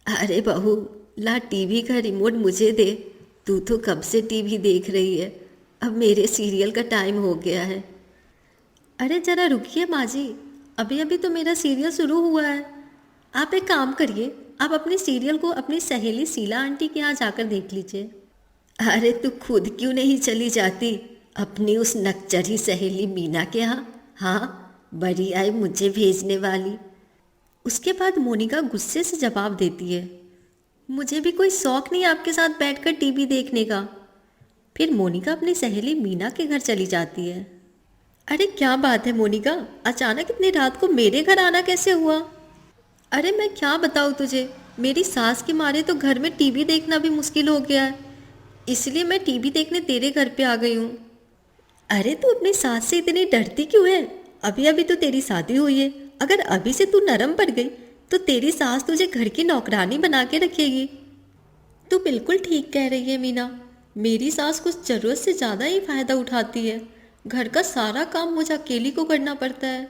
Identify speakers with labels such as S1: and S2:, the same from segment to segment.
S1: अरे बहू, ला टीवी का रिमोट मुझे दे। तू तो कब से टीवी देख रही है। अब मेरे सीरियल का टाइम हो गया है। अरे जरा रुकिए माँ जी, अभी अभी तो मेरा सीरियल शुरू हुआ है। आप एक काम करिए, आप अपने सीरियल को अपनी सहेली शीला आंटी के यहाँ जाकर देख लीजिए। अरे तू खुद क्यों नहीं चली जाती अपनी उस नकचरी सहेली मीना के यहाँ। हाँ, बड़ी आई मुझे भेजने वाली। उसके बाद मोनिका गुस्से से जवाब देती है, मुझे भी कोई शौक नहीं आपके साथ बैठकर टीवी देखने का। फिर मोनिका अपनी सहेली मीना के घर चली जाती है। अरे क्या बात है मोनिका, अचानक इतनी रात को मेरे घर आना कैसे हुआ? अरे मैं क्या बताऊँ तुझे, मेरी सास के मारे तो घर में टीवी देखना भी मुश्किल हो गया है, इसलिए मैं टीवी देखने तेरे घर पे आ गई हूँ। अरे तू अपनी सास से इतनी डरती क्यों है? अभी अभी तो तेरी शादी हुई है, अगर अभी से तू नरम पड़ गई तो तेरी सास तुझे घर की नौकरानी बना के रखेगी। तू बिल्कुल ठीक कह रही है मीना, मेरी सास कुछ ज़रूरत से ज़्यादा ही फ़ायदा उठाती है। घर का सारा काम मुझे अकेली को करना पड़ता है।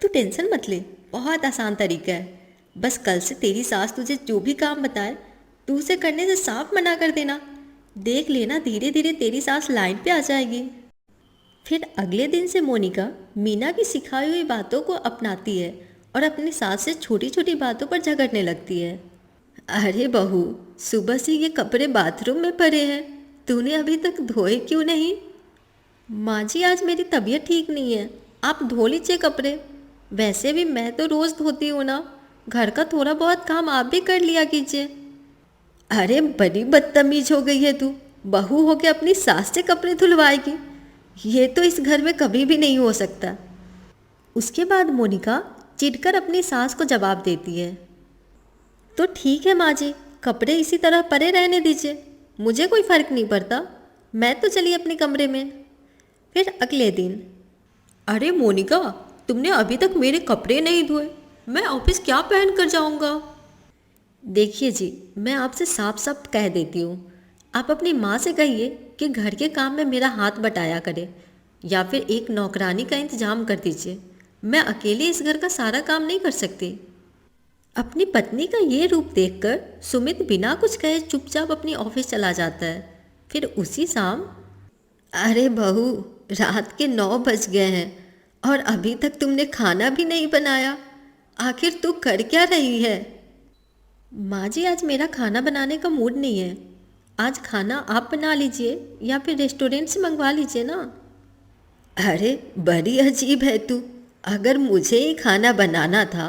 S1: तू टेंशन मत ले, बहुत आसान तरीका है। बस कल से तेरी सास तुझे जो भी काम बताए तू उसे करने से साफ मना कर देना। देख लेना, धीरे धीरे तेरी सास लाइन पे आ जाएगी। फिर अगले दिन से मोनिका मीना की सिखाई हुई बातों को अपनाती है और अपनी सास से छोटी छोटी बातों पर झगड़ने लगती है। अरे बहू, सुबह से ये कपड़े बाथरूम में पड़े हैं, तूने अभी तक धोए क्यों नहीं? माँ जी, आज मेरी तबीयत ठीक नहीं है, आप धो लीजिए कपड़े। वैसे भी मैं तो रोज़ धोती हूँ ना, घर का थोड़ा बहुत काम आप भी कर लिया कीजिए। अरे बड़ी बदतमीज हो गई है तू, बहू होके अपनी सास से कपड़े धुलवाएगी। ये तो इस घर में कभी भी नहीं हो सकता। उसके बाद मोनिका चिढ़कर अपनी सास को जवाब देती है, तो ठीक है माँ जी, कपड़े इसी तरह पड़े रहने दीजिए, मुझे कोई फ़र्क नहीं पड़ता। मैं तो चली अपने कमरे में। फिर अगले दिन, अरे मोनिका, तुमने अभी तक मेरे कपड़े नहीं धोए, मैं ऑफिस क्या पहन कर जाऊँगा? देखिए जी, मैं आपसे साफ साफ कह देती हूँ, आप अपनी माँ से कहिए कि घर के काम में मेरा हाथ बटाया करे, या फिर एक नौकरानी का इंतजाम कर दीजिए। मैं अकेले इस घर का सारा काम नहीं कर सकती। अपनी पत्नी का ये रूप देखकर सुमित बिना कुछ कहे चुपचाप अपनी ऑफिस चला जाता है। फिर उसी शाम, अरे बहू, रात के 9 बज गए हैं और अभी तक तुमने खाना भी नहीं बनाया। आखिर तू कर क्या रही है? माँ जी, आज मेरा खाना बनाने का मूड नहीं है। आज खाना आप बना लीजिए या फिर रेस्टोरेंट से मंगवा लीजिए ना। अरे बड़ी अजीब है तू, अगर मुझे ही खाना बनाना था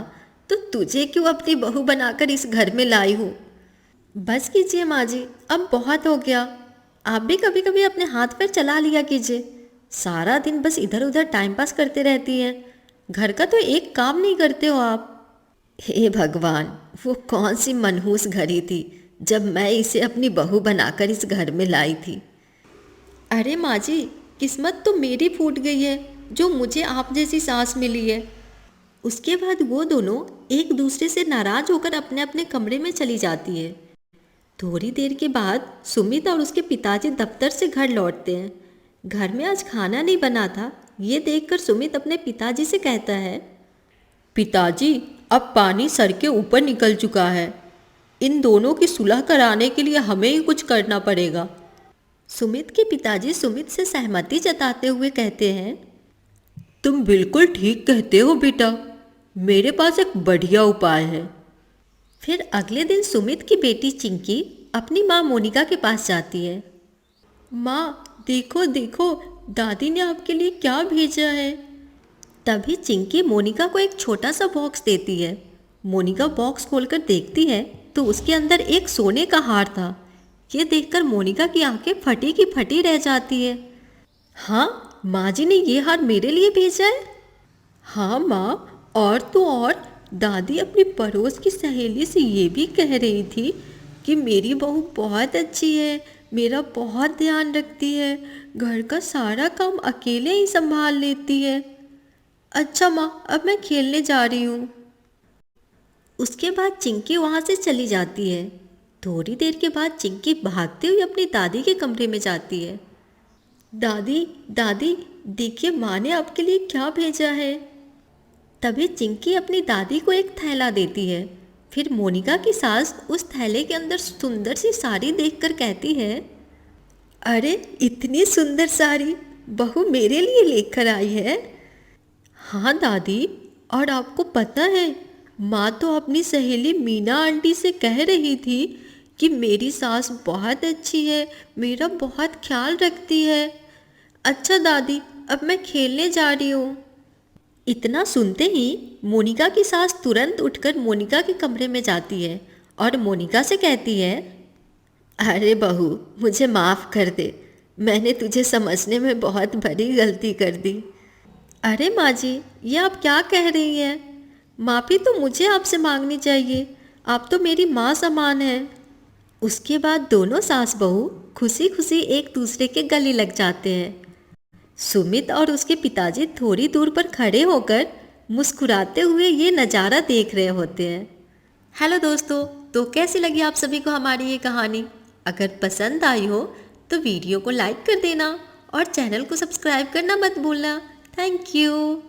S1: तो तुझे क्यों अपनी बहू बनाकर इस घर में लाई हूँ? बस कीजिए माँ जी, अब बहुत हो गया। आप भी कभी कभी अपने हाथ पैर चला लिया कीजिए। सारा दिन बस इधर उधर टाइम पास करते रहती हैं, घर का तो एक काम नहीं करते हो आप। हे भगवान, वो कौन सी मनहूस घड़ी थी जब मैं इसे अपनी बहू बनाकर इस घर में लाई थी। अरे माँ जी, किस्मत तो मेरी फूट गई है जो मुझे आप जैसी सास मिली है। उसके बाद वो दोनों एक दूसरे से नाराज होकर अपने अपने कमरे में चली जाती है। थोड़ी देर के बाद सुमित और उसके पिताजी दफ्तर से घर लौटते हैं। घर में आज खाना नहीं बना था, ये देखकर सुमित अपने पिताजी से कहता है, पिताजी, अब पानी सर के ऊपर निकल चुका है, इन दोनों की सुलह कराने के लिए हमें ही कुछ करना पड़ेगा। सुमित के पिताजी सुमित से सहमति जताते हुए कहते हैं, तुम बिल्कुल ठीक कहते हो बेटा, मेरे पास एक बढ़िया उपाय है। फिर अगले दिन सुमित की बेटी चिंकी अपनी माँ मोनिका के पास जाती है। माँ, देखो देखो, दादी ने आपके लिए क्या भेजा है। तभी चिंकी मोनिका को एक छोटा सा बॉक्स देती है। मोनिका बॉक्स खोलकर देखती है तो उसके अंदर एक सोने का हार था। ये देखकर मोनिका की आंखें फटी की फटी रह जाती है। हाँ, माँ जी ने ये हार मेरे लिए भेजा है। हाँ माँ, और तो और दादी अपनी पड़ोस की सहेली से ये भी कह रही थी कि मेरी बहू बहुत अच्छी है, मेरा बहुत ध्यान रखती है, घर का सारा काम अकेले ही संभाल लेती है। अच्छा माँ, अब मैं खेलने जा रही हूँ। उसके बाद चिंकी वहाँ से चली जाती है। थोड़ी देर के बाद चिंकी भागते हुए अपनी दादी के कमरे में जाती है। दादी, दादी, देखिए माँ ने आपके लिए क्या भेजा है। तभी चिंकी अपनी दादी को एक थैला देती है। फिर मोनिका की सास उस थैले के अंदर सुंदर सी साड़ी देखकर कहती है, अरे इतनी सुंदर साड़ी बहू मेरे लिए लेकर आई है। हाँ दादी, और आपको पता है माँ तो अपनी सहेली मीना आंटी से कह रही थी कि मेरी सास बहुत अच्छी है, मेरा बहुत ख्याल रखती है। अच्छा दादी, अब मैं खेलने जा रही हूँ। इतना सुनते ही मोनिका की सास तुरंत उठकर मोनिका के कमरे में जाती है और मोनिका से कहती है, अरे बहू मुझे माफ़ कर दे, मैंने तुझे समझने में बहुत बड़ी गलती कर दी। अरे माँ जी, ये आप क्या कह रही हैं? माफ़ी तो मुझे आपसे मांगनी चाहिए, आप तो मेरी माँ समान हैं। उसके बाद दोनों सास बहू खुशी खुशी एक दूसरे के गले लग जाते हैं। सुमित और उसके पिताजी थोड़ी दूर पर खड़े होकर मुस्कुराते हुए ये नज़ारा देख रहे होते हैं। हेलो दोस्तों, तो कैसी लगी आप सभी को हमारी ये कहानी? अगर पसंद आई हो तो वीडियो को लाइक कर देना और चैनल को सब्सक्राइब करना मत भूलना। Thank you.